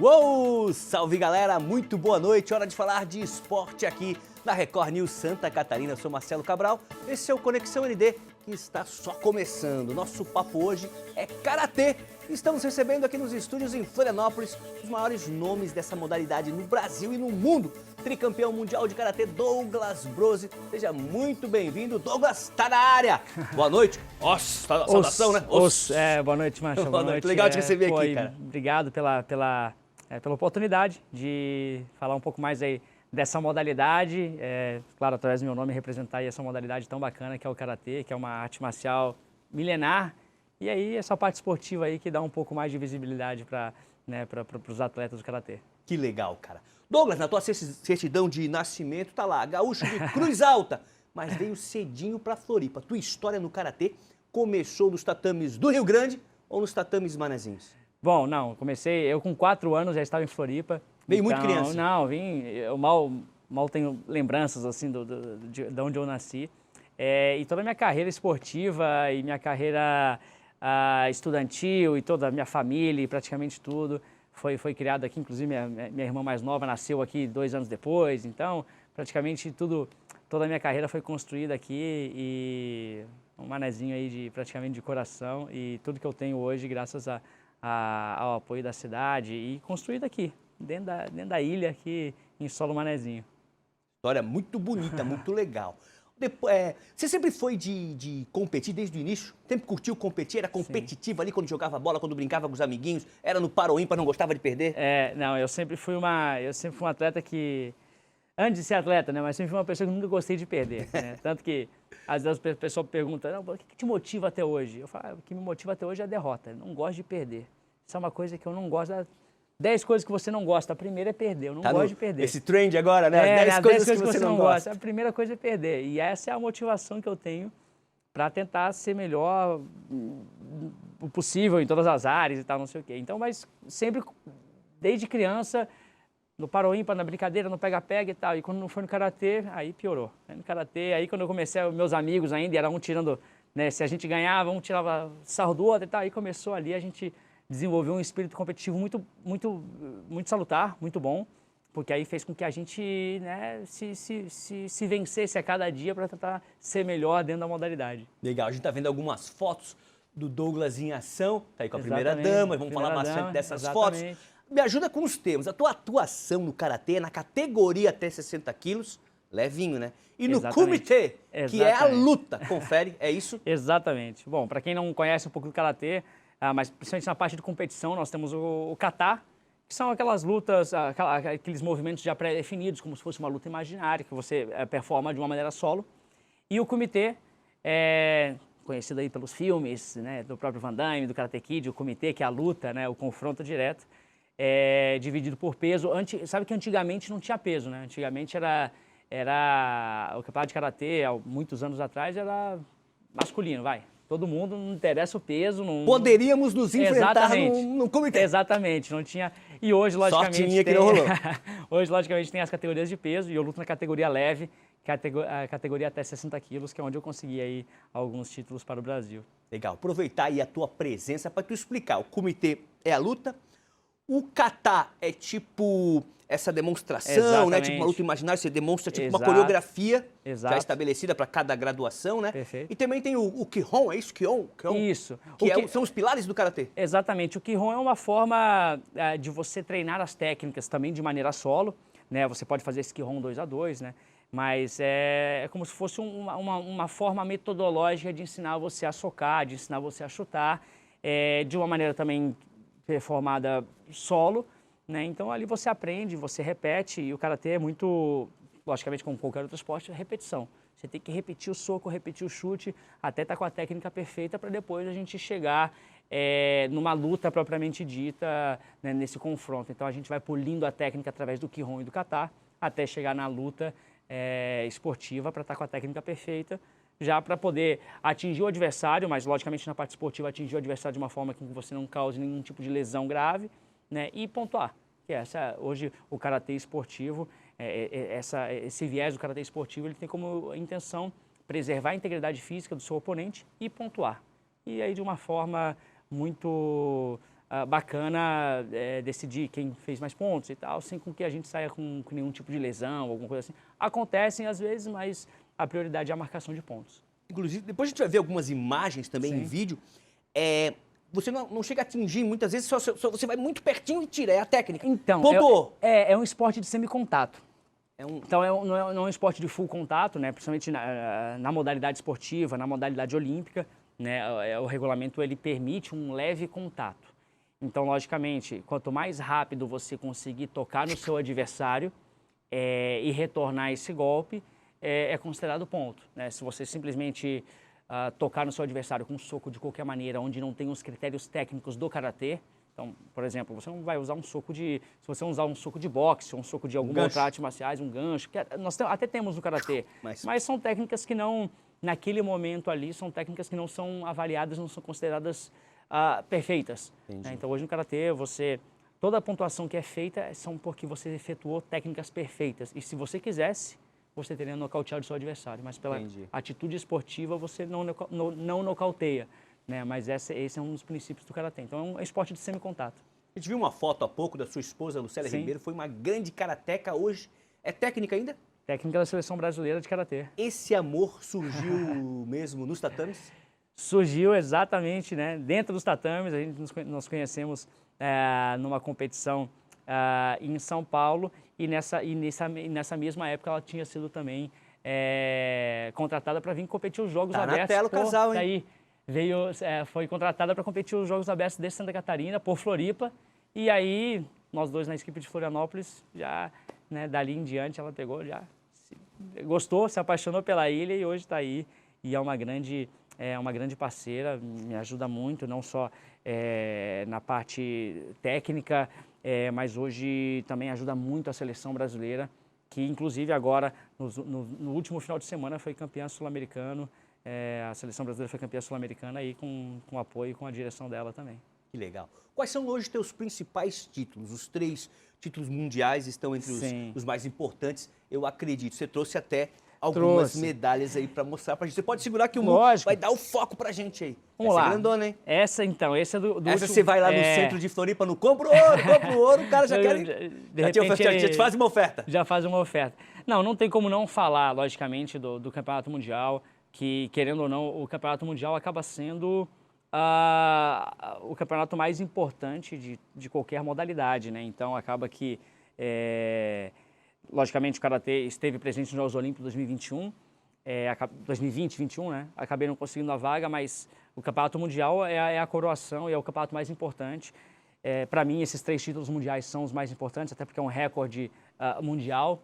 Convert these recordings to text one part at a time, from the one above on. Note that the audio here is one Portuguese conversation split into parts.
Uou! Salve galera, muito boa noite, hora de falar de esporte aqui na Record News Santa Catarina. Eu sou Marcelo Cabral, esse é o Conexão ND que está só começando. Nosso papo hoje é Karatê. Estamos recebendo aqui nos estúdios em Florianópolis os maiores nomes dessa modalidade no Brasil e no mundo. Tricampeão mundial de Karatê, Douglas Brose. Seja muito bem-vindo, Douglas tá na área. Boa noite. Nossa, saudação, né? Boa noite, Marcelo. Boa noite. Legal te receber aqui, cara. Obrigado pela oportunidade de falar um pouco mais aí dessa modalidade. Claro, através do meu nome, representar aí essa modalidade tão bacana que é o Karatê, que é uma arte marcial milenar. E aí, essa parte esportiva aí que dá um pouco mais de visibilidade para os atletas do Karatê. Que legal, cara. Douglas, na tua certidão de nascimento, tá lá, gaúcho de Cruz Alta, mas veio cedinho pra Floripa. Tua história no Karatê começou nos tatames do Rio Grande ou nos tatames manezinhos? Bom, não, eu com 4 anos já estava em Floripa. Veio muito criança? Não, eu mal tenho lembranças assim de onde eu nasci. E toda a minha carreira esportiva e minha carreira estudantil e toda a minha família e praticamente tudo foi criado aqui. Inclusive minha irmã mais nova nasceu aqui 2 anos depois, então praticamente toda a minha carreira foi construída aqui e um manezinho aí praticamente de coração, e tudo que eu tenho hoje graças ao apoio da cidade e construído aqui, dentro da ilha aqui em solo manezinho. História muito bonita, muito legal. Você sempre foi de competir desde o início? Sempre curtiu competir? Era competitivo ali quando jogava bola, quando brincava com os amiguinhos? Era no par ou ímpar, não gostava de perder? Não, eu sempre fui um atleta que, antes de ser atleta, né, mas sempre fui uma pessoa que nunca gostei de perder, né? Tanto que às vezes o pessoal pergunta, não, o que te motiva até hoje? Eu falo, o que me motiva até hoje é a derrota, eu não gosto de perder. Isso é uma coisa que eu não gosto. 10 coisas que você não gosta, a primeira é perder, eu não gosto de perder. Esse trend agora, né? 10 coisas que você não gosta. A primeira coisa é perder, e essa é a motivação que eu tenho para tentar ser melhor o possível em todas as áreas e tal, não sei o quê. Então, mas sempre, desde criança, no par ou ímpar, na brincadeira, no pega-pega e tal, e quando não foi no Karatê, aí piorou. No Karatê, aí quando eu comecei, meus amigos ainda, era um tirando, né, se a gente ganhava, um tirava sarro do outro e tal, aí começou ali, a gente desenvolveu um espírito competitivo muito salutar, muito bom, porque aí fez com que a gente, né, se vencesse a cada dia para tentar ser melhor dentro da modalidade. Legal, a gente está vendo algumas fotos do Douglas em ação, tá aí com a primeira dama, vamos falar bastante dessas fotos. Me ajuda com os termos, a tua atuação no Karatê, na categoria até 60 quilos, levinho, né? E no Kumite, que é a luta, confere, é isso? Exatamente. Bom, para quem não conhece um pouco do Karatê, mas principalmente na parte de competição, nós temos o kata, que são aquelas lutas, aqueles movimentos já pré-definidos, como se fosse uma luta imaginária, que você performa de uma maneira solo. E o Kumite, conhecido aí pelos filmes, né, do próprio Van Damme, do Karate Kid, o Kumite, que é a luta, né, o confronto direto, dividido por peso. Sabe que antigamente não tinha peso, né? Antigamente era o campeonato de Karatê, há muitos anos atrás, era masculino, vai. Todo mundo, não interessa o peso. Não... Poderíamos nos enfrentar no Kumite. Exatamente, não tinha... E hoje, logicamente, que não rolou. Hoje, logicamente, tem as categorias de peso, e eu luto na categoria leve, a categoria até 60 quilos, que é onde eu consegui aí alguns títulos para o Brasil. Legal, aproveitar aí a tua presença para tu explicar. O Kumite é a luta, o kata é tipo essa demonstração, né? Tipo uma luta imaginária, você demonstra tipo uma coreografia já estabelecida para cada graduação, né? Perfeito. E também tem o Kihon, é isso? Kihon? Isso. São os pilares do Karatê. Exatamente. O Kihon é uma forma de você treinar as técnicas também de maneira solo, né? Você pode fazer esse Kihon 2 a 2, né? Mas é como se fosse uma forma metodológica de ensinar você a socar, de ensinar você a chutar, de uma maneira também performada solo, né? Então ali você aprende, você repete, e o Karatê é muito, logicamente como qualquer outro esporte, é repetição. Você tem que repetir o soco, repetir o chute, até estar com a técnica perfeita para depois a gente chegar numa luta propriamente dita, né, nesse confronto. Então a gente vai polindo a técnica através do Kihon e do kata, até chegar na luta esportiva para estar com a técnica perfeita, já para poder atingir o adversário, mas logicamente na parte esportiva atingir o adversário de uma forma que você não cause nenhum tipo de lesão grave, né, e pontuar. Que hoje o Karatê esportivo, esse viés do Karatê esportivo, ele tem como intenção preservar a integridade física do seu oponente e pontuar. E aí de uma forma muito bacana decidir quem fez mais pontos e tal, sem com que a gente saia com nenhum tipo de lesão, alguma coisa assim. Acontecem às vezes, mas a prioridade é a marcação de pontos. Inclusive, depois a gente vai ver algumas imagens também em vídeo. Você não chega a atingir, muitas vezes, só você vai muito pertinho e tira, é a técnica. Então, pontuou. É um esporte de semicontato. Então, não é um esporte de full contato, né? Principalmente na modalidade esportiva, na modalidade olímpica, né? O regulamento ele permite um leve contato. Então, logicamente, quanto mais rápido você conseguir tocar no seu adversário e retornar esse golpe, é considerado ponto, né? Se você simplesmente tocar no seu adversário com um soco de qualquer maneira, onde não tem os critérios técnicos do karatê. Então, por exemplo, você não vai usar um soco se você usar um soco de boxe, ou um soco de alguma outra arte marciais, um gancho, que nós até temos no karatê, mas são técnicas que não, naquele momento ali, são técnicas que não são avaliadas, não são consideradas perfeitas. Né? Então, hoje no karatê, toda a pontuação que é feita são porque você efetuou técnicas perfeitas. E se você quisesse, você teria nocauteado o seu adversário, mas pela atitude esportiva você não nocauteia, né? Mas esse é um dos princípios do karatê. Então é um esporte de semicontato. A gente viu uma foto há pouco da sua esposa, Lucélia Ribeiro, foi uma grande karateca, hoje é técnica ainda? Técnica da seleção brasileira de karatê. Esse amor surgiu mesmo nos tatames? Surgiu exatamente, né? Dentro dos tatames, nós conhecemos numa competição em São Paulo e nessa mesma época ela tinha sido também contratada para vir competir os Jogos Abertos. Na tela o casal, hein? Daí foi contratada para competir os Jogos Abertos de Santa Catarina, por Floripa, e aí nós dois na equipe de Florianópolis, já, né, dali em diante ela pegou, gostou, se apaixonou pela ilha e hoje está aí, e é uma grande parceira, me ajuda muito, não só na parte técnica, mas hoje também ajuda muito a seleção brasileira, que inclusive agora, no último final de semana, foi campeã sul-americano. A seleção brasileira foi campeã sul-americana aí com apoio e com a direção dela também. Que legal. Quais são hoje teus principais títulos? Os 3 títulos mundiais estão entre os mais importantes, eu acredito. Você trouxe até algumas medalhas aí para mostrar pra gente. Você pode segurar que o mundo vai dar o foco pra gente aí. Vamos lá. É grandona, hein? Essa é do Essa você vai lá no centro de Floripa, no compra o ouro, o cara já quer... Já te faz uma oferta. Já faz uma oferta. Não tem como não falar, logicamente, do Campeonato Mundial, que, querendo ou não, o Campeonato Mundial acaba sendo o campeonato mais importante de qualquer modalidade, né? Então, acaba que... Logicamente, o Karatê esteve presente nos Jogos Olímpicos 2021, 2020, 2021, né? Acabei não conseguindo a vaga, mas o Campeonato Mundial é a coroação e é o campeonato mais importante. Para mim, esses 3 títulos mundiais são os mais importantes, até porque é um recorde mundial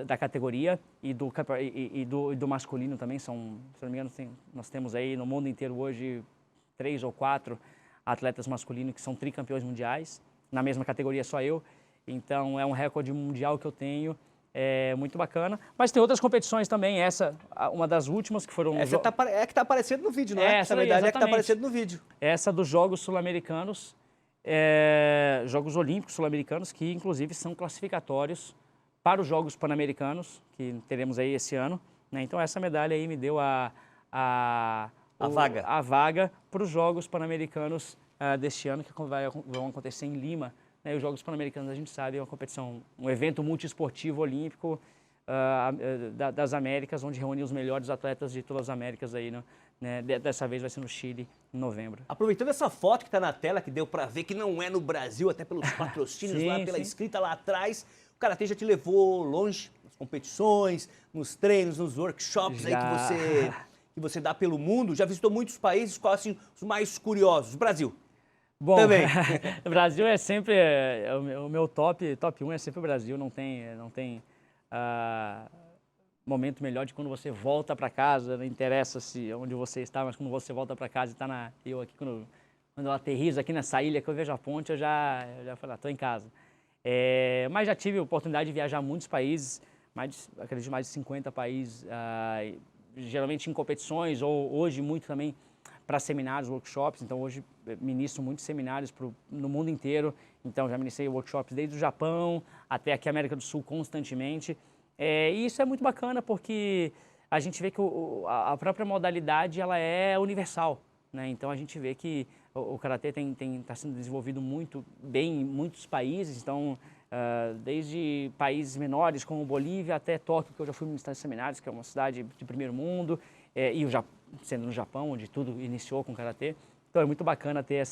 da categoria e do masculino também. Se não me engano, nós temos aí no mundo inteiro hoje 3 ou 4 atletas masculinos que são tricampeões mundiais, na mesma categoria só eu. Então, é um recorde mundial que eu tenho, muito bacana. Mas tem outras competições também, uma das últimas que foram... Essa que está aparecendo no vídeo, não é? Essa medalha é que está aparecendo no vídeo. Essa dos Jogos Sul-Americanos, Jogos Olímpicos Sul-Americanos, que inclusive são classificatórios para os Jogos Pan-Americanos, que teremos aí esse ano. Né? Então, essa medalha aí me deu a vaga para os Jogos Pan-Americanos deste ano, que vão acontecer em Lima. Os Jogos Pan-Americanos, a gente sabe, é uma competição, um evento multiesportivo olímpico das Américas, onde reúne os melhores atletas de todas as Américas aí, né? Dessa vez vai ser no Chile, em novembro. Aproveitando essa foto que está na tela, que deu para ver que não é no Brasil, até pelos patrocínios lá, pela escrita lá atrás, o Karatê já te levou longe nas competições, nos treinos, nos workshops aí que você dá pelo mundo. Já visitou muitos países, quais assim, os mais curiosos? Brasil. Bom, o Brasil é sempre, o meu top 1 é sempre o Brasil, não tem momento melhor de quando você volta para casa, não interessa onde você está, mas quando você volta para casa e está eu aqui, quando eu aterrizo aqui nessa ilha que eu vejo a ponte, eu já falo, estou em casa. Mas já tive a oportunidade de viajar a muitos países, acredito mais de 50 países, geralmente em competições, ou hoje muito também para seminários, workshops. Então hoje ministro muitos seminários no mundo inteiro. Então já ministrei workshops desde o Japão até aqui a América do Sul constantemente. E isso é muito bacana porque a gente vê que a própria modalidade ela é universal, né? Então a gente vê que o karatê está sendo desenvolvido muito bem em muitos países, então, desde países menores como Bolívia até Tóquio, que eu já fui ministrar seminários, que é uma cidade de primeiro mundo, e sendo no Japão, onde tudo iniciou com karatê. Então é muito bacana ter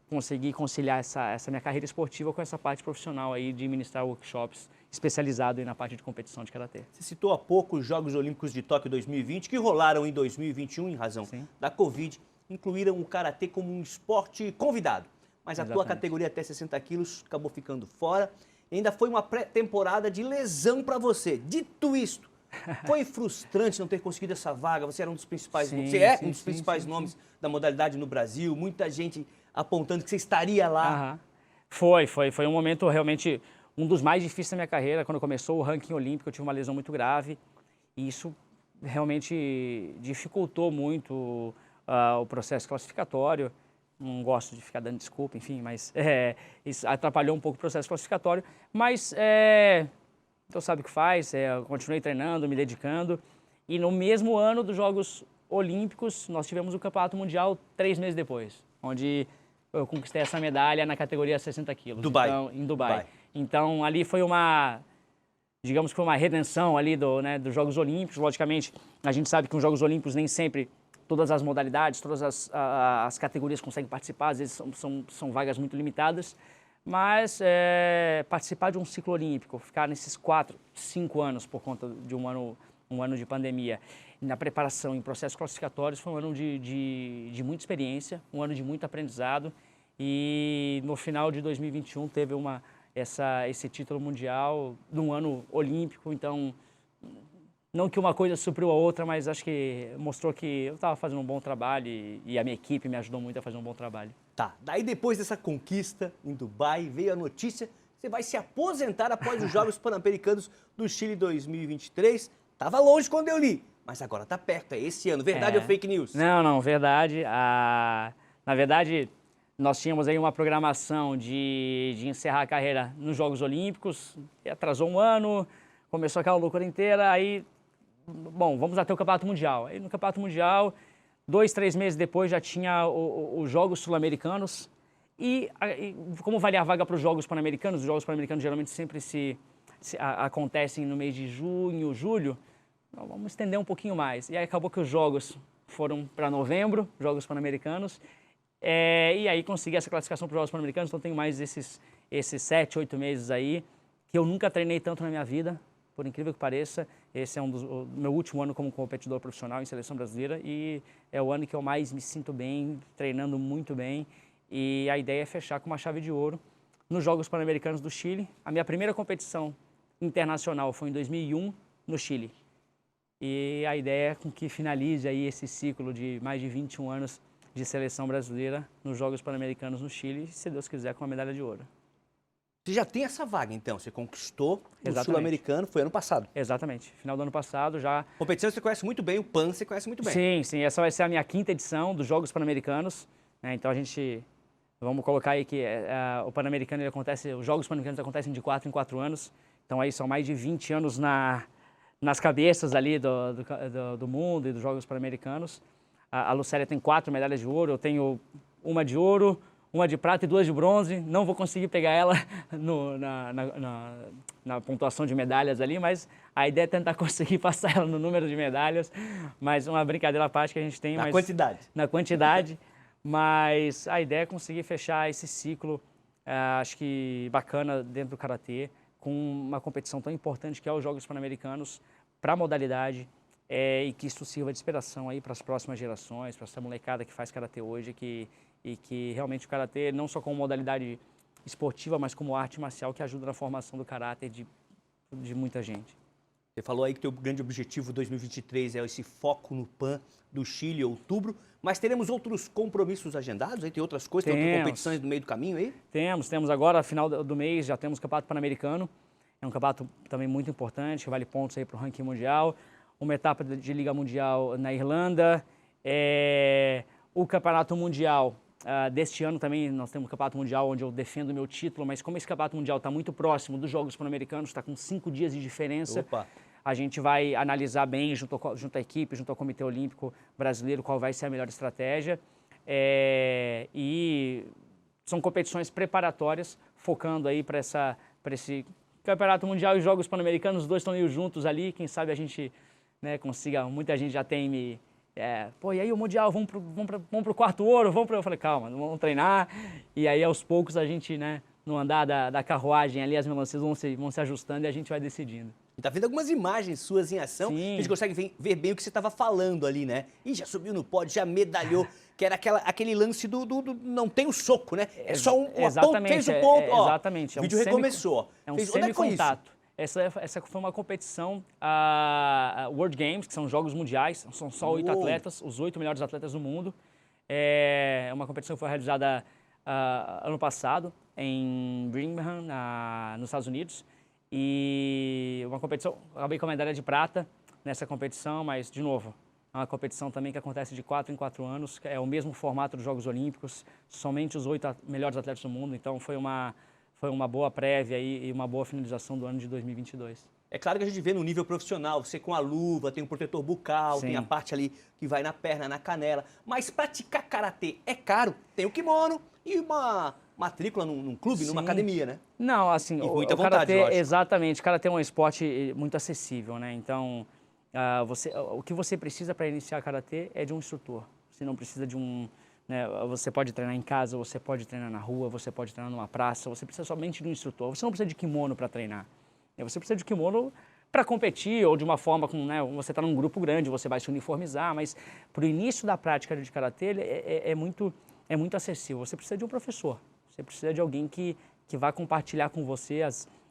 conseguir conciliar essa minha carreira esportiva com essa parte profissional aí de ministrar workshops especializado aí na parte de competição de karatê. Você citou há pouco os Jogos Olímpicos de Tóquio 2020, que rolaram em 2021 em razão da Covid, incluíram o karatê como um esporte convidado. Mas a tua categoria até 60 quilos acabou ficando fora. E ainda foi uma pré-temporada de lesão para você. Dito isto, foi frustrante não ter conseguido essa vaga? Você era um dos principais, um dos principais nomes da modalidade no Brasil. Muita gente apontando que você estaria lá. Foi um momento realmente um dos mais difíceis da minha carreira. Quando começou o ranking olímpico, eu tive uma lesão muito grave. E isso realmente dificultou muito o processo classificatório. Não gosto de ficar dando desculpa, enfim, mas isso atrapalhou um pouco o processo classificatório. Mas então sabe o que faz, eu continuei treinando, me dedicando. E no mesmo ano dos Jogos Olímpicos, nós tivemos o Campeonato Mundial 3 meses depois, onde eu conquistei essa medalha na categoria 60 quilos. Então, em Dubai. Então ali foi digamos que foi uma redenção ali dos Jogos Olímpicos. Logicamente, a gente sabe que os Jogos Olímpicos nem sempre todas as modalidades, todas as categorias conseguem participar, às vezes são vagas muito limitadas, mas participar de um ciclo olímpico, ficar nesses 4, 5 anos por conta de um ano de pandemia, na preparação, em processos classificatórios, foi um ano de muita experiência, um ano de muito aprendizado, e no final de 2021 teve esse título mundial num ano olímpico. Então, não que uma coisa supriu a outra, mas acho que mostrou que eu estava fazendo um bom trabalho e a minha equipe me ajudou muito a fazer um bom trabalho. Tá, daí depois dessa conquista em Dubai, veio a notícia que você vai se aposentar após os Jogos Pan-Americanos do Chile 2023. Tava longe quando eu li, mas agora tá perto, é esse ano. Verdade ou fake news? Não, verdade. Na verdade, nós tínhamos aí uma programação de encerrar a carreira nos Jogos Olímpicos, atrasou um ano, começou aquela loucura inteira, aí... Bom, vamos até o Campeonato Mundial. Aí no Campeonato Mundial, 2, 3 meses depois já tinha os Jogos Sul-Americanos. E como valia a vaga para os Jogos Pan-Americanos, os Jogos Pan-Americanos geralmente sempre acontecem no mês de junho, julho, então, vamos estender um pouquinho mais. E aí acabou que os Jogos foram para novembro, Jogos Pan-Americanos, e aí consegui essa classificação para os Jogos Pan-Americanos, então tenho mais esses 7, 8 meses aí, que eu nunca treinei tanto na minha vida. Por incrível que pareça, esse é o meu último ano como competidor profissional em seleção brasileira e é o ano que eu mais me sinto bem, treinando muito bem. E a ideia é fechar com uma chave de ouro nos Jogos Pan-Americanos do Chile. A minha primeira competição internacional foi em 2001 no Chile. E a ideia é com que finalize aí esse ciclo de mais de 21 anos de seleção brasileira nos Jogos Pan-Americanos no Chile, se Deus quiser, com a medalha de ouro. Você já tem essa vaga, então? Você conquistou o Sul-Americano, foi ano passado. Exatamente. Final do ano passado já... Competição você conhece muito bem, o PAN você conhece muito Sim, bem. sim. Essa vai ser a minha 5ª edição dos Jogos Pan-Americanos. Então vamos colocar aí que o Pan-Americano os Jogos Pan-Americanos acontecem de 4 em 4 anos. Então aí são mais de 20 anos nas cabeças ali do mundo e dos Jogos Pan-Americanos. A Lucélia tem 4 medalhas de ouro, eu tenho uma de ouro, uma de prata e 2 de bronze. Não vou conseguir pegar ela na pontuação de medalhas ali, mas a ideia é tentar conseguir passar ela no número de medalhas. Mas uma brincadeira à parte que a gente tem. Na quantidade. Na quantidade. Mas a ideia é conseguir fechar esse ciclo, acho que bacana dentro do karatê, com uma competição tão importante que é os Jogos Pan-Americanos para a modalidade, e que isso sirva de inspiração aí para as próximas gerações, para essa molecada que faz karatê hoje, e que realmente o karatê, não só como modalidade esportiva, mas como arte marcial, que ajuda na formação do caráter de muita gente. Você falou aí que o teu grande objetivo 2023 é esse foco no PAN do Chile, outubro, mas teremos outros compromissos agendados? Aí tem outras coisas, tem outras competições no meio do caminho aí? Temos agora, final do mês, já temos o Campeonato Pan-Americano, é um campeonato também muito importante, que vale pontos aí para o ranking mundial, uma etapa de Liga Mundial na Irlanda, o Campeonato Mundial deste ano também. Nós temos o Campeonato Mundial onde eu defendo o meu título, mas como esse Campeonato Mundial está muito próximo dos Jogos Pan-Americanos, está com 5 dias de diferença, a gente vai analisar bem junto à equipe, junto ao Comitê Olímpico Brasileiro, qual vai ser a melhor estratégia. E são competições preparatórias, focando aí para esse Campeonato Mundial e Jogos Pan-Americanos, os dois estão indo juntos ali, quem sabe a gente, né, consiga, muita gente já tem me... pô, e aí o Mundial, vamos pro quarto ouro, Eu falei, calma, vamos treinar, e aí aos poucos a gente, né, no andar da carruagem ali, as melancias vão se ajustando e a gente vai decidindo. E tá vendo algumas imagens suas em ação, Sim. a gente consegue ver bem o que você estava falando ali, né? E já subiu no pódio, já medalhou, que era aquele lance do não tem o soco, né? É só uma ponta, fez o ponto, ó. Exatamente. O vídeo recomeçou. É um Onde é que foi isso? semi-contato. Essa foi uma competição, a World Games, que são jogos mundiais, são só 8 atletas, os 8 melhores atletas do mundo. É uma competição que foi realizada ano passado, em Birmingham, nos Estados Unidos. E uma competição, acabei com a medalha de prata nessa competição, mas, de novo, é uma competição também que acontece de 4 em 4 anos, é o mesmo formato dos Jogos Olímpicos, somente os 8 melhores atletas do mundo, então foi uma boa prévia e uma boa finalização do ano de 2022. É claro que a gente vê no nível profissional, você com a luva, tem o protetor bucal, Sim. tem a parte ali que vai na perna, na canela, mas praticar karatê é caro, tem o kimono e uma matrícula num clube, Sim. numa academia, né? Não, assim, muita o vontade, karatê, lógico. exatamente, o karatê é um esporte muito acessível, né? Então, o que você precisa para iniciar karatê é de um instrutor. Você não precisa de né, você pode treinar em casa, você pode treinar na rua, você pode treinar numa praça, você precisa somente de um instrutor. Você não precisa de kimono para treinar. Você precisa de kimono para competir ou de uma forma como, né, você está num grupo grande, você vai se uniformizar, mas para o início da prática de karatê é muito acessível. Você precisa de um professor, você precisa de alguém que vai compartilhar com você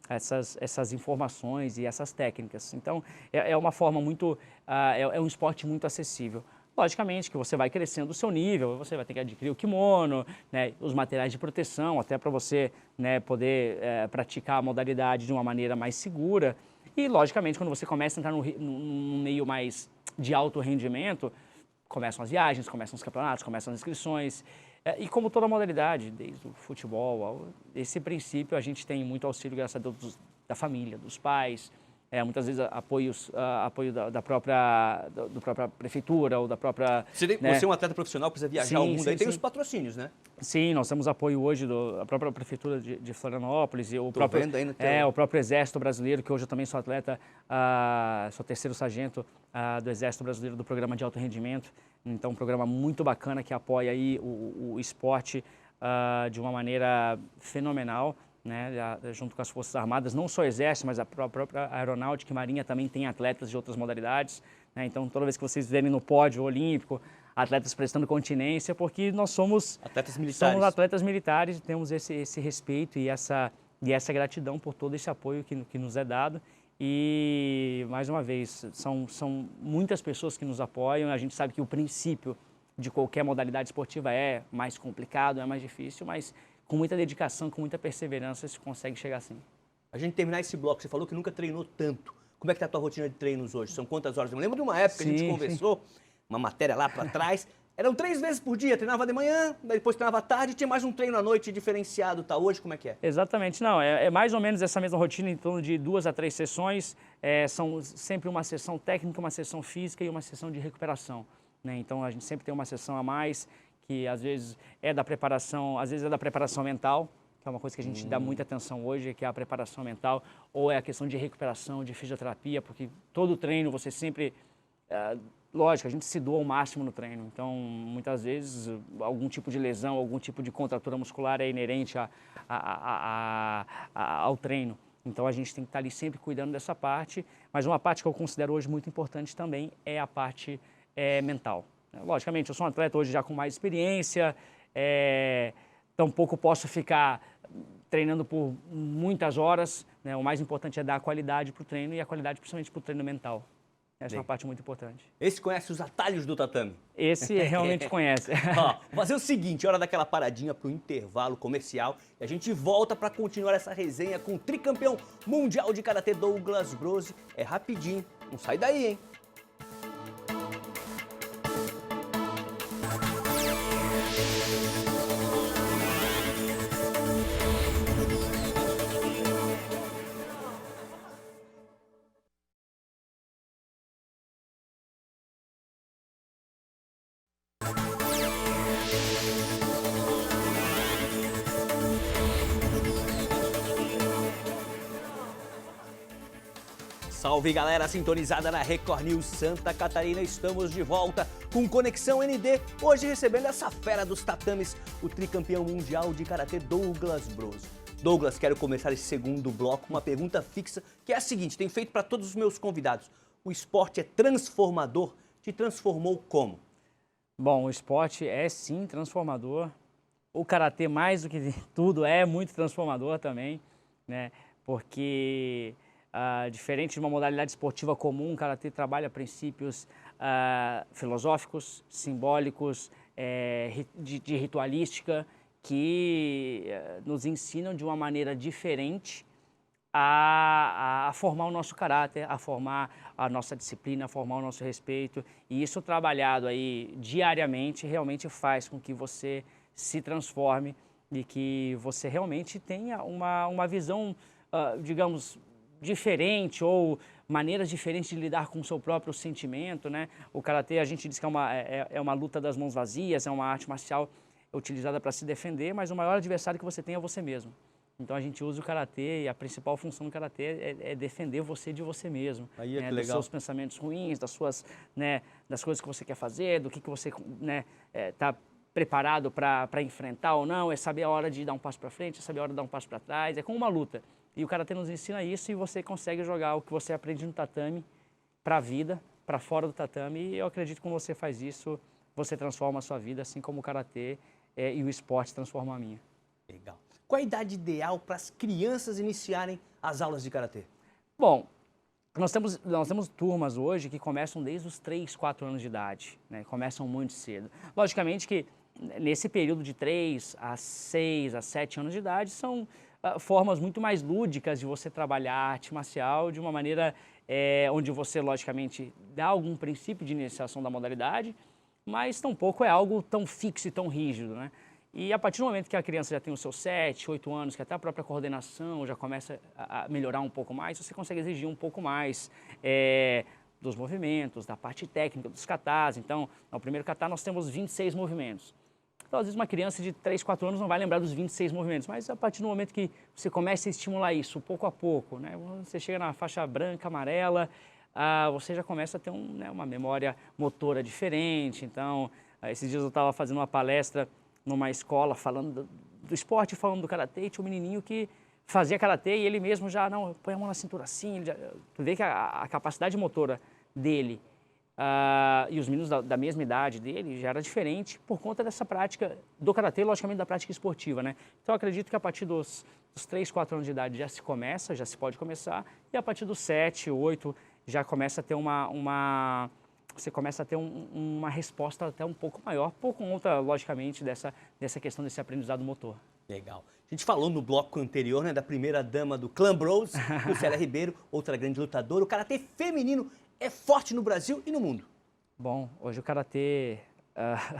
essas informações e essas técnicas. Então, é uma forma muito, é um esporte muito acessível. Logicamente que você vai crescendo o seu nível, você vai ter que adquirir o kimono, né, os materiais de proteção, até para você, né, poder praticar a modalidade de uma maneira mais segura. E, logicamente, quando você começa a entrar num meio mais de alto rendimento, começam as viagens, começam os campeonatos, começam as inscrições. E como toda modalidade, desde o futebol, esse princípio a gente tem muito auxílio, graças a Deus, da família, dos pais, muitas vezes apoio da própria prefeitura ou da própria... Você é um atleta profissional, precisa viajar ao mundo, aí tem os patrocínios, né? Sim, nós temos apoio hoje da própria prefeitura de Florianópolis e o próprio Exército Brasileiro, que hoje eu também sou atleta, sou terceiro sargento do Exército Brasileiro do Programa de Alto Rendimento. Então, um programa muito bacana que apoia aí o esporte de uma maneira fenomenal, né, junto com as Forças Armadas, não só o Exército, mas a própria Aeronáutica e Marinha também tem atletas de outras modalidades, né, então toda vez que vocês verem no pódio olímpico, atletas prestando continência, porque nós somos atletas militares, e temos esse respeito e essa gratidão por todo esse apoio que nos é dado. E, mais uma vez, são muitas pessoas que nos apoiam, a gente sabe que o princípio de qualquer modalidade esportiva é mais complicado, é mais difícil, mas com muita dedicação, com muita perseverança, se consegue chegar assim. A gente terminar esse bloco, você falou que nunca treinou tanto. Como é que está a tua rotina de treinos hoje? São quantas horas? Eu lembro de uma época que a gente conversou, uma matéria lá para trás, eram 3 vezes por dia, treinava de manhã, depois treinava à tarde, tinha mais um treino à noite diferenciado, tá? Hoje como é que é? Exatamente, não, é mais ou menos essa mesma rotina, em torno de 2 a 3 sessões, são sempre uma sessão técnica, uma sessão física e uma sessão de recuperação, né? Então a gente sempre tem uma sessão a mais, que às vezes é da preparação, às vezes é da preparação mental, que é uma coisa que a gente dá muita atenção hoje, que é a preparação mental, ou é a questão de recuperação, de fisioterapia, porque todo treino você sempre, lógico, a gente se doa ao máximo no treino, então muitas vezes algum tipo de lesão, algum tipo de contratura muscular é inerente ao treino. Então a gente tem que estar ali sempre cuidando dessa parte, mas uma parte que eu considero hoje muito importante também é a parte mental. Logicamente, eu sou um atleta hoje já com mais experiência, tampouco posso ficar treinando por muitas horas, né? O mais importante é dar a qualidade para o treino e a qualidade principalmente para o treino mental. Essa é uma parte muito importante. Esse conhece os atalhos do tatame? Esse realmente conhece. Ó, vou fazer o seguinte, hora daquela paradinha para o intervalo comercial e a gente volta para continuar essa resenha com o tricampeão mundial de karatê Douglas Brose. É rapidinho, não sai daí, hein? Salve galera sintonizada na Record News Santa Catarina, estamos de volta com Conexão ND, hoje recebendo essa fera dos tatames, o tricampeão mundial de Karatê Douglas Broso. Douglas, quero começar esse segundo bloco com uma pergunta fixa, que é a seguinte, tenho feito para todos os meus convidados. O esporte é transformador? Te transformou como? Bom, o esporte é sim transformador. O Karatê, mais do que tudo, é muito transformador também, né? Porque... diferente de uma modalidade esportiva comum, o Karatê trabalha princípios filosóficos, simbólicos, de ritualística, que nos ensinam de uma maneira diferente a formar o nosso caráter, a formar a nossa disciplina, a formar o nosso respeito. E isso trabalhado aí diariamente realmente faz com que você se transforme e que você realmente tenha uma visão, digamos, diferente ou maneiras diferentes de lidar com o seu próprio sentimento, né? O Karatê, a gente diz que é uma luta das mãos vazias, é uma arte marcial utilizada para se defender, mas o maior adversário que você tem é você mesmo. Então a gente usa o Karatê e a principal função do Karatê é defender você de você mesmo. Aí né? Dos seus pensamentos ruins, das suas, né, das coisas que você quer fazer, do que você tá preparado para enfrentar ou não, é saber a hora de dar um passo para frente, é saber a hora de dar um passo para trás, é como uma luta. E o Karatê nos ensina isso e você consegue jogar o que você aprende no tatame para a vida, para fora do tatame. E eu acredito que quando você faz isso, você transforma a sua vida, assim como o Karatê e o esporte transformam a minha. Legal. Qual a idade ideal para as crianças iniciarem as aulas de Karatê? Bom, nós temos turmas hoje que começam desde os 3, 4 anos de idade, né? Começam muito cedo. Logicamente que nesse período de 3 a 6 a 7 anos de idade são formas muito mais lúdicas de você trabalhar a arte marcial de uma maneira onde você, logicamente, dá algum princípio de iniciação da modalidade, mas tampouco é algo tão fixo e tão rígido, né? E a partir do momento que a criança já tem os seus 7, 8 anos, que até a própria coordenação já começa a melhorar um pouco mais, você consegue exigir um pouco mais dos movimentos, da parte técnica, dos katas. Então, no primeiro kata nós temos 26 movimentos. Então, às vezes, uma criança de 3, 4 anos não vai lembrar dos 26 movimentos, mas a partir do momento que você começa a estimular isso, pouco a pouco, né? Você chega na faixa branca, amarela, você já começa a ter uma memória motora diferente. Então, esses dias eu estava fazendo uma palestra numa escola falando do esporte, falando do Karatê, e tinha um menininho que fazia Karatê e ele mesmo já, não, põe a mão na cintura assim, tu vê que a capacidade motora dele e os meninos da mesma idade dele já era diferente por conta dessa prática do Karatê, logicamente da prática esportiva, né? Então eu acredito que a partir dos 3, 4 anos de idade já se pode começar, e a partir dos 7, 8 já começa a ter você começa a ter uma resposta até um pouco maior, por conta, logicamente, dessa questão desse aprendizado motor. Legal. A gente falou no bloco anterior, né, da primeira dama do Clã Bros, Lucélia Ribeiro, outra grande lutadora. O Karatê feminino é forte no Brasil e no mundo? Bom, hoje o Karatê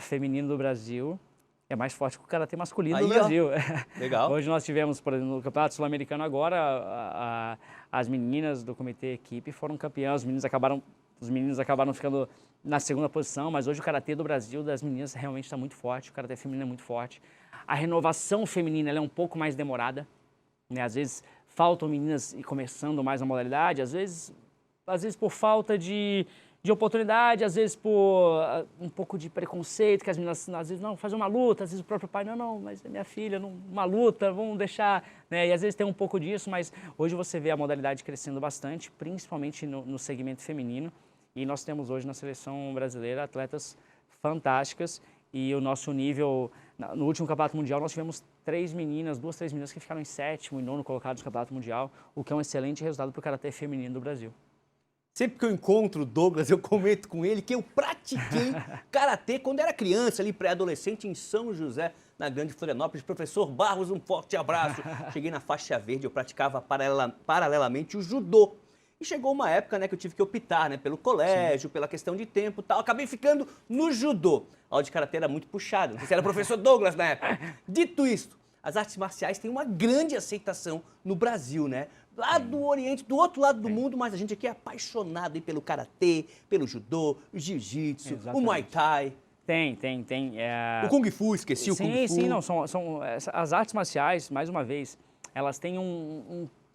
feminino do Brasil é mais forte que o Karatê masculino do Brasil. Legal. Hoje nós tivemos, por exemplo, no Campeonato Sul-Americano agora, as meninas do comitê equipe foram campeãs, os meninos acabaram ficando na segunda posição, mas hoje o Karatê do Brasil, das meninas, realmente está muito forte, o Karatê feminino é muito forte. A renovação feminina ela é um pouco mais demorada, né? Às vezes faltam meninas começando mais a modalidade, às vezes por falta de oportunidade, às vezes por um pouco de preconceito, que as meninas, às vezes, não, fazer uma luta, às vezes o próprio pai, não, mas é minha filha, uma luta, vamos deixar, né? E às vezes tem um pouco disso, mas hoje você vê a modalidade crescendo bastante, principalmente no segmento feminino, e nós temos hoje na seleção brasileira atletas fantásticas, e o nosso nível, no último campeonato mundial, nós tivemos 2, 3 meninas que ficaram em 7º e 9º colocados no campeonato mundial, o que é um excelente resultado para o Karatê feminino do Brasil. Sempre que eu encontro o Douglas, eu comento com ele que eu pratiquei Karatê quando era criança, ali pré-adolescente, em São José, na Grande Florianópolis. Professor Barros, um forte abraço. Cheguei na faixa verde, eu praticava paralelamente o judô. E chegou uma época, né, que eu tive que optar, né, pelo colégio, pela questão de tempo e tal. Acabei ficando no judô. A aula de Karatê era muito puxada, não sei se era professor Douglas na época. Dito isto, as artes marciais têm uma grande aceitação no Brasil, né? Lá do Oriente, do outro lado do mundo, mas a gente aqui é apaixonado aí pelo Karatê, pelo judô, o jiu-jitsu, o Muay Thai. Tem. O Kung Fu, esqueci o Kung Fu. Sim, não, são as artes marciais, mais uma vez, elas têm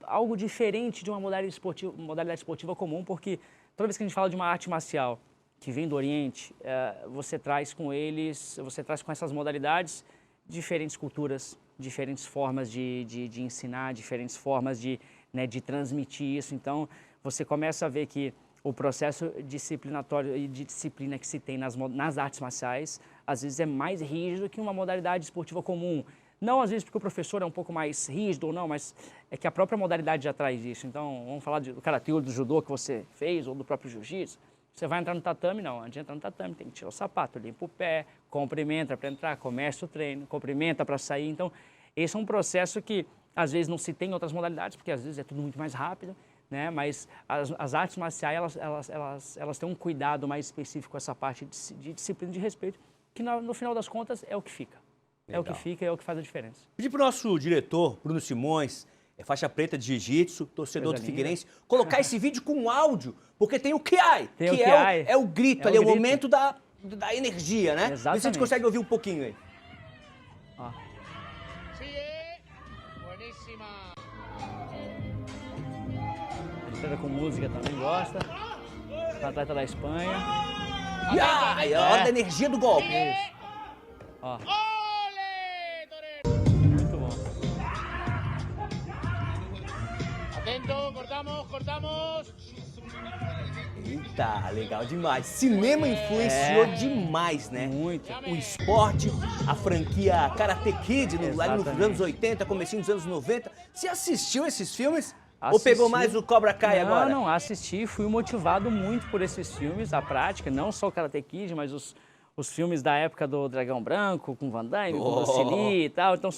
algo diferente de uma modalidade esportiva comum, porque toda vez que a gente fala de uma arte marcial que vem do Oriente, você traz com essas modalidades diferentes culturas, diferentes formas de ensinar, diferentes formas de transmitir isso. Então, você começa a ver que o processo disciplinatório e de disciplina que se tem nas artes marciais, às vezes é mais rígido que uma modalidade esportiva comum. Não às vezes porque o professor é um pouco mais rígido ou não, mas é que a própria modalidade já traz isso. Então, vamos falar do karatê ou do judô que você fez, ou do próprio jiu-jitsu. Você vai entrar no tatame? Não, antes de entrar no tatame tem que tirar o sapato, limpa o pé, cumprimenta para entrar, começa o treino, cumprimenta para sair. Então, esse é um processo que às vezes não se tem em outras modalidades, porque às vezes é tudo muito mais rápido, né? Mas as artes marciais, elas têm um cuidado mais específico com essa parte de disciplina e de respeito, que no final das contas é o que fica. Legal. É o que fica, é o que faz a diferença. Pedi para o nosso diretor, Bruno Simões, faixa preta de jiu-jitsu, torcedor do Figueirense, colocar esse vídeo com áudio, porque tem o Kiai, que é o grito ali, é o momento da energia, né? Exatamente. Vê se a gente consegue ouvir um pouquinho aí. Ó. A gente com música também gosta. Atleta da Espanha. E a hora da energia do golpe. Isso. Ó. Muito bom. Atento, cortamos. Eita, legal demais. Cinema influenciou demais, né? Muito. O esporte, a franquia Karate Kid, lá nos Exatamente. anos 80, comecinho dos anos 90. Você assistiu esses filmes? Ou Assisti. pegou mais o Cobra Kai agora? Não, assisti. Fui motivado muito por esses filmes, a prática, não só o Karate Kid, mas os filmes da época do Dragão Branco, com Van Damme, com Bruce Lee e tal. Então,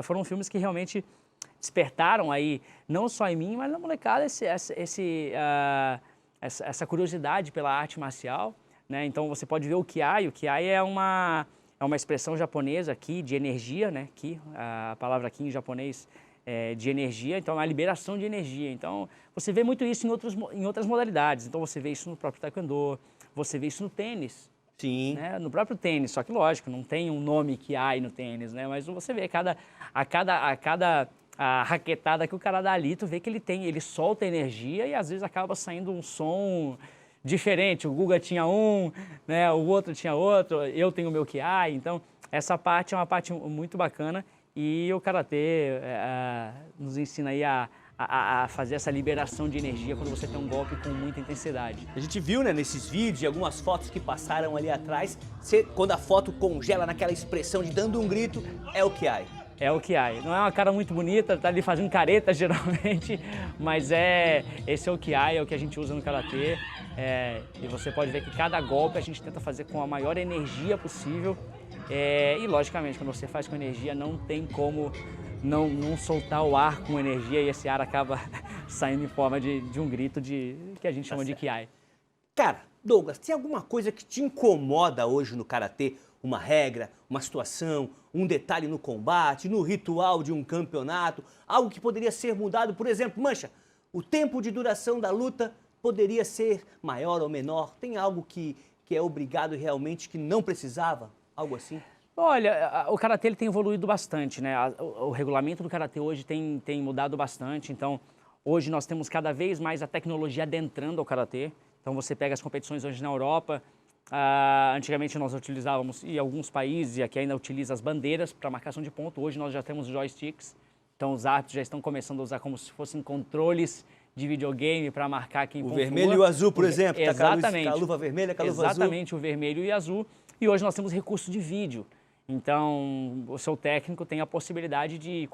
foram filmes que realmente despertaram aí, não só em mim, mas na molecada, essa curiosidade pela arte marcial, né? Então, você pode ver o Kiai. O Kiai é uma expressão japonesa aqui de energia, né? Ki, a palavra aqui em japonês de energia, então é uma liberação de energia. Então, você vê muito isso em outras modalidades. Então, você vê isso no próprio taekwondo, você vê isso no tênis. Sim. Né? No próprio tênis, só que lógico, não tem um nome Kiai no tênis, né? Mas você vê a raquetada que o cara dá ali, tu vê que ele solta energia e às vezes acaba saindo um som diferente. O Guga tinha um, né? O outro tinha outro, eu tenho o meu Kiai. Então, essa parte é uma parte muito bacana e o Karatê nos ensina aí a fazer essa liberação de energia quando você tem um golpe com muita intensidade. A gente viu, né, nesses vídeos e algumas fotos que passaram ali atrás, quando a foto congela naquela expressão de dando um grito, é o Kiai. É o Kiai. Não é uma cara muito bonita, tá ali fazendo careta geralmente, mas esse é o Kiai, é o que a gente usa no Karatê. E você pode ver que cada golpe a gente tenta fazer com a maior energia possível. E logicamente, quando você faz com energia, não tem como não soltar o ar com energia e esse ar acaba saindo em forma de um grito que a gente chama de Kiai. Cara, Douglas, tem alguma coisa que te incomoda hoje no Karatê? Uma regra, uma situação, um detalhe no combate, no ritual de um campeonato, algo que poderia ser mudado? Por exemplo, Mancha, o tempo de duração da luta poderia ser maior ou menor? Tem algo que é obrigado realmente que não precisava? Algo assim? Olha, o Karatê ele tem evoluído bastante, né? O regulamento do Karatê hoje tem mudado bastante, então hoje nós temos cada vez mais a tecnologia adentrando ao Karatê. Então você pega as competições hoje na Europa, antigamente nós utilizávamos, e alguns países aqui ainda utilizam as bandeiras para marcação de ponto, hoje nós já temos joysticks, então os árbitros já estão começando a usar como se fossem controles de videogame para marcar quem pontua. O vermelho e o azul, por exemplo, exatamente. Com a luva vermelha, com a luva azul. Exatamente, o vermelho e azul. E hoje nós temos recurso de vídeo. Então, o seu técnico tem a possibilidade de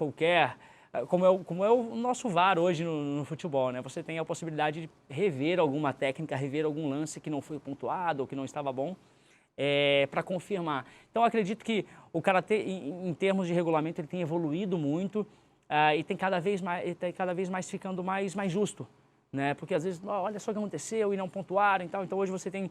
como é o nosso VAR hoje no futebol, né? Você tem a possibilidade de rever alguma técnica, rever algum lance que não foi pontuado ou que não estava bom, para confirmar. Então, eu acredito que o Karatê, em termos de regulamento, ele tem evoluído muito e tem cada vez mais ficando mais justo, né? Porque às vezes, olha só o que aconteceu e não pontuaram e tal. Então, hoje você tem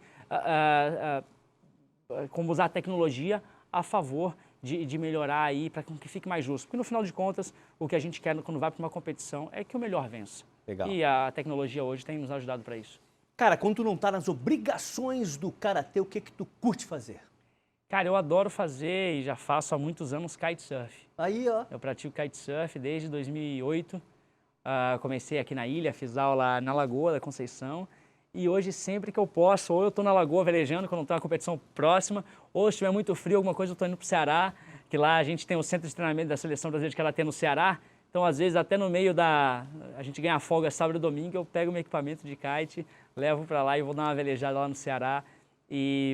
como usar a tecnologia a favor de melhorar aí para que fique mais justo. Porque no final de contas, o que a gente quer quando vai para uma competição é que o melhor vença. Legal. E a tecnologia hoje tem nos ajudado para isso. Cara, quando tu não tá nas obrigações do Karatê, o que tu curte fazer? Cara, eu adoro fazer e já faço há muitos anos kitesurf. Aí, ó. Eu pratico kitesurf desde 2008. Comecei aqui na ilha, fiz aula na Lagoa da Conceição. E hoje, sempre que eu posso, ou eu estou na Lagoa velejando, quando não tem uma competição próxima, ou se estiver muito frio, alguma coisa, eu estou indo para o Ceará, que lá a gente tem o centro de treinamento da Seleção Brasileira de Karatê no Ceará. Então, às vezes, até no meio a gente ganha folga sábado e domingo, eu pego meu equipamento de kite, levo para lá e vou dar uma velejada lá no Ceará.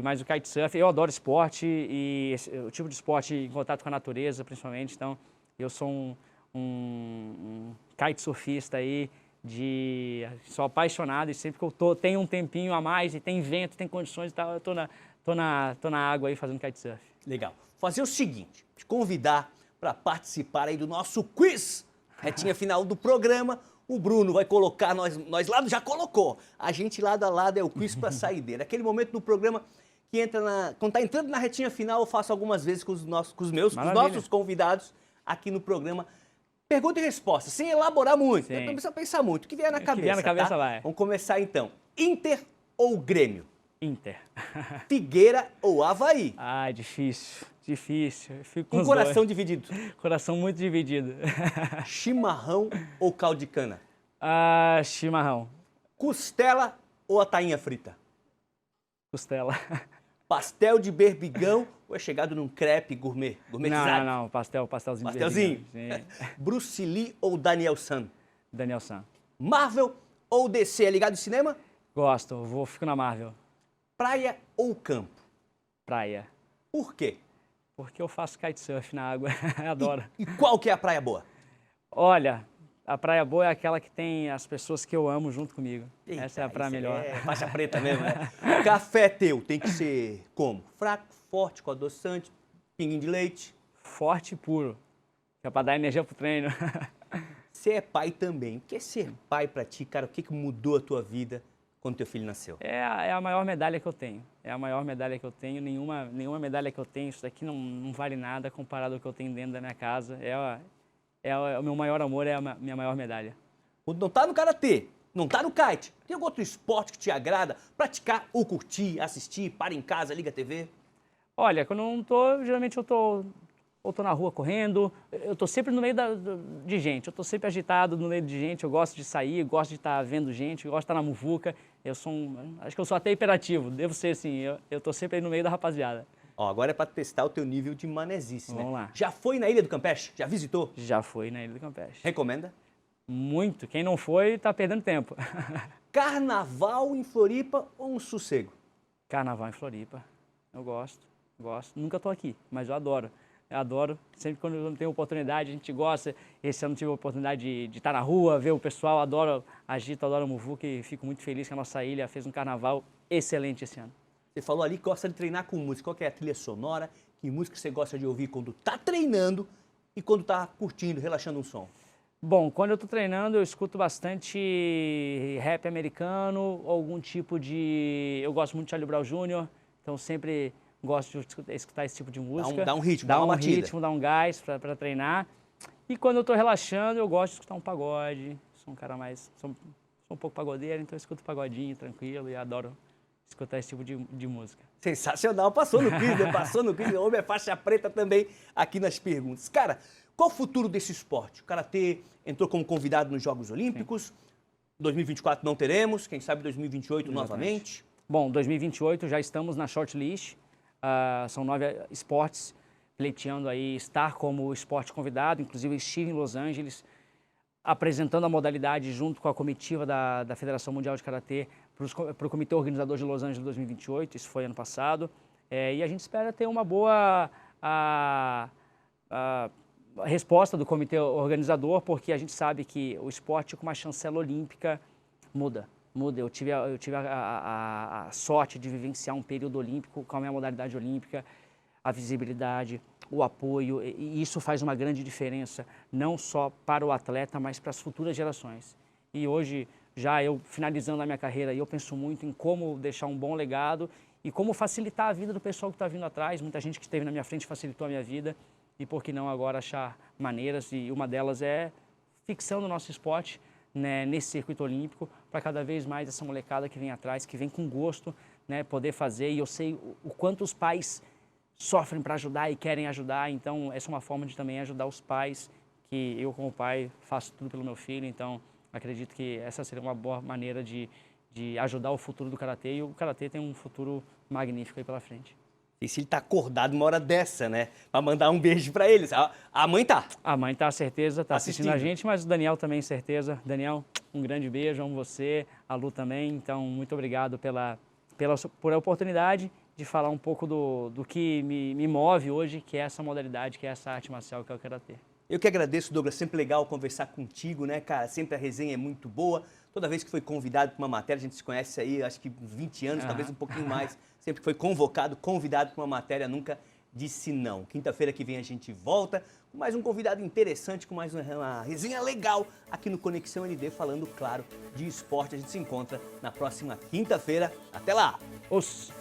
Mas o kitesurf, eu adoro esporte e o tipo de esporte em contato com a natureza, principalmente. Então, eu sou um kitesurfista aí, sou apaixonado e sempre que eu tenho um tempinho a mais e tem vento, tem condições e tal, eu tô na água aí fazendo kitesurf. Legal. Fazer o seguinte, te convidar para participar aí do nosso quiz. Retinha final do programa, o Bruno vai colocar, nós lá já colocou, a gente lado a lado é o quiz para saideira. Aquele momento do programa que quando tá entrando na retinha final, eu faço algumas vezes com os nossos convidados aqui no programa. Pergunta e resposta, sem elaborar muito, não precisa pensar muito, o que vier na cabeça, vier na cabeça, tá? vai. Vamos começar então. Inter ou Grêmio? Inter. Figueira ou Avaí? Ah, difícil. Eu fico com Um os coração dois. dividido. Coração muito dividido. Chimarrão ou caldo de cana? Chimarrão. Costela ou a tainha frita? Costela. Pastel de berbigão ou é chegado num crepe gourmetizado? Não, pastelzinho. Pastelzinho? Bruce Lee ou Daniel San? Daniel San. Marvel ou DC? É ligado em cinema? Gosto, fico na Marvel. Praia ou campo? Praia. Por quê? Porque eu faço kitesurf na água, adoro. E qual que é a praia boa? Olha, a praia boa é aquela que tem as pessoas que eu amo junto comigo. Eita, essa é a praia melhor. É faixa preta mesmo, né? Café teu tem que ser como? Fraco, forte, com adoçante, pinguinho de leite? Forte e puro, que é pra dar energia pro treino. Você é pai também. O que é ser pai pra ti, cara? O que mudou a tua vida quando teu filho nasceu? É a maior medalha que eu tenho. É a maior medalha que eu tenho. Nenhuma medalha que eu tenho, isso daqui não vale nada comparado ao que eu tenho dentro da minha casa. O meu maior amor, é a minha maior medalha. Quando não tá no karatê, não tá no kite, tem algum outro esporte que te agrada praticar ou curtir, assistir, para em casa, liga a TV? Olha, quando eu não tô, geralmente eu tô na rua correndo, eu tô sempre no meio de gente, eu tô sempre agitado no meio de gente, eu gosto de sair, gosto de estar vendo gente, eu gosto de estar na muvuca, acho que eu sou até hiperativo, devo ser assim, eu tô sempre aí no meio da rapaziada. Ó, agora é para testar o teu nível de manezice, né? Vamos lá. Já foi na Ilha do Campeche? Já visitou? Já fui na Ilha do Campeche. Recomenda? Muito. Quem não foi, tá perdendo tempo. Carnaval em Floripa ou um sossego? Carnaval em Floripa. Eu gosto. Nunca tô aqui, mas eu adoro. Eu adoro. Sempre quando eu tenho oportunidade, a gente gosta. Esse ano tive a oportunidade de estar na rua, ver o pessoal. Adoro agito, adoro muvuca e fico muito feliz que a nossa ilha fez um carnaval excelente esse ano. Você falou ali que gosta de treinar com música. Qual que é a trilha sonora? Que música você gosta de ouvir quando tá treinando e quando tá curtindo, relaxando um som? Bom, quando eu tô treinando, eu escuto bastante rap americano, algum tipo de... Eu gosto muito de Charlie Brown Jr., então sempre gosto de escutar esse tipo de música. Dá um ritmo, dá uma um batida. ritmo, dá um gás para treinar. E quando eu tô relaxando, eu gosto de escutar um pagode. Sou um cara mais... Sou um pouco pagodeiro, então eu escuto pagodinho, tranquilo, e adoro escutar esse tipo de música. Sensacional, passou no quiz, né? Passou no quiz, o homem é faixa preta também aqui nas perguntas. Cara, qual o futuro desse esporte? O karatê entrou como convidado nos Jogos Olímpicos, sim. 2024 não teremos, quem sabe 2028 exatamente. Novamente. Bom, 2028 já estamos na shortlist, são 9 esportes pleiteando aí estar como esporte convidado, inclusive eu estive em Los Angeles apresentando a modalidade junto com a comitiva da Federação Mundial de Karatê para o Comitê Organizador de Los Angeles 2028, isso foi ano passado, e a gente espera ter uma boa resposta do Comitê Organizador, porque a gente sabe que o esporte com uma chancela olímpica muda. Eu tive a sorte de vivenciar um período olímpico com a minha modalidade olímpica, a visibilidade, o apoio, e isso faz uma grande diferença, não só para o atleta, mas para as futuras gerações. E hoje, já eu finalizando a minha carreira, eu penso muito em como deixar um bom legado e como facilitar a vida do pessoal que está vindo atrás. Muita gente que esteve na minha frente facilitou a minha vida, e por que não agora achar maneiras, e uma delas é fixando o nosso esporte, né, nesse circuito olímpico, para cada vez mais essa molecada que vem atrás, que vem com gosto, né, poder fazer. E eu sei o quanto os pais sofrem para ajudar e querem ajudar, então essa é uma forma de também ajudar os pais que eu, como pai, faço tudo pelo meu filho, então acredito que essa seria uma boa maneira de ajudar o futuro do Karatê, e o Karatê tem um futuro magnífico aí pela frente. E se ele tá acordado uma hora dessa, né? Pra mandar um beijo pra eles. A mãe tá. A mãe tá, certeza, tá assistindo a Assistindo. gente, mas o Daniel também, certeza. Daniel, um grande beijo, amo você, a Lu também, então muito obrigado por a oportunidade de falar um pouco do que me move hoje, que é essa modalidade, que é essa arte marcial, que é o Karatê. Eu que agradeço, Douglas. Sempre legal conversar contigo, né, cara? Sempre a resenha é muito boa. Toda vez que foi convidado para uma matéria, a gente se conhece aí, acho que uns 20 anos, talvez um pouquinho mais. Sempre que foi convocado, convidado para uma matéria, nunca disse não. Quinta-feira que vem a gente volta com mais um convidado interessante, com mais uma resenha legal aqui no Conexão ND, falando, claro, de esporte. A gente se encontra na próxima quinta-feira. Até lá! Os.